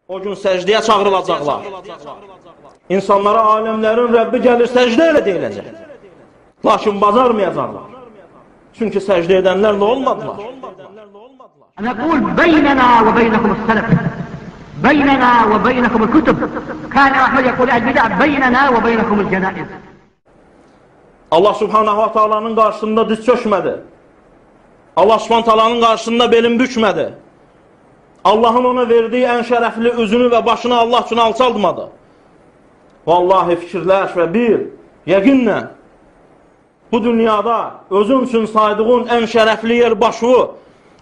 O gün səcdəyə çağırılacaqlar. İnsanlara aləmlərin Rəbbi gəlir səcdə elə deyiləcək. Lakin bacarmayacaqlar. Çünki səcdə edənlərlə olmadılar. نقول بيننا وبينكم السلف بيننا وبينكم الكتب كان أحمد يقول البدع بيننا وبينكم الجنائز. Allah subhanahu wa ta'alanın qarşısında diz çökmədi. Allah subhanahu wa ta'alanın qarşısında belin bükmədi. Allahın ona verdiyi ən şərəfli üzünü və başını Allah üçün alçaldmadı. Vallahi fikirləş və bil, yəqinlə bu dünyada özün üçün saydığın ən şərəfli yer başını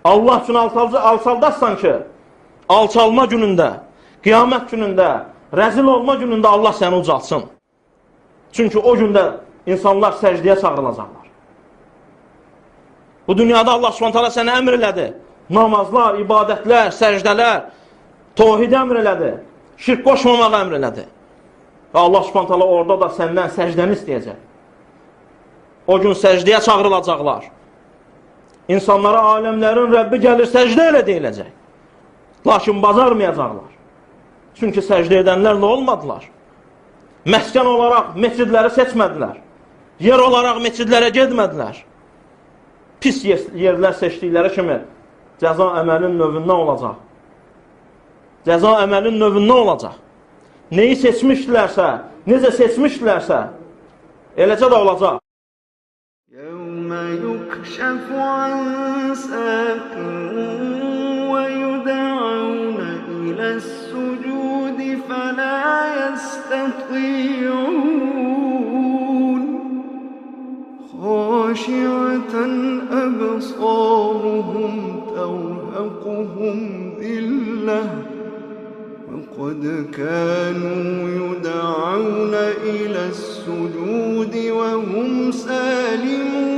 Allah üçün alçaldarsan ki, alçalma günündə, qiyamət günündə, rəzil olma günündə Allah səni ucaltsın. Çünki o gündə insanlar səcdəyə çağırılacaqlar. Bu dünyada Allah subhanahu sənə əmr elədi. Namazlar, ibadətlər, səcdələr, tohid əmr elədi. Şirk qoşmamaq əmr elədi. Və Allah subhanahu orada da səndən səcdəni istəyəcək. O gün səcdəyə çağırılacaqlar. İnsanlara aləmlərin Rəbbi gəlir səcdə elə deyiləcək. Lakin bacarmayacaqlar. Çünki səcdə edənlərlə olmadılar. Məskən olaraq meçidləri seçmədilər. Yer olaraq meçidlərə getmədilər. Pis yerlər seçdikləri kimi cəza əməlin növündən olacaq. Cəza əməlin növündən olacaq. Neyi seçmişdilərsə, necə seçmişdilərsə, eləcə də olacaq. يَوْمَ يُكْشَفُ عَنْ سَاقٍ وَيُدْعَوْنَ إِلَى السُّجُودِ فَلَا يَسْتَطِيعُونَ خَاشِعَةً أَبْصَارُهُمْ تَرْهَقُهُمْ ذِلَّةٌ وَقَدْ كَانُوا يُدْعَوْنَ إِلَى السُّجُودِ وَهُمْ سَالِمُونَ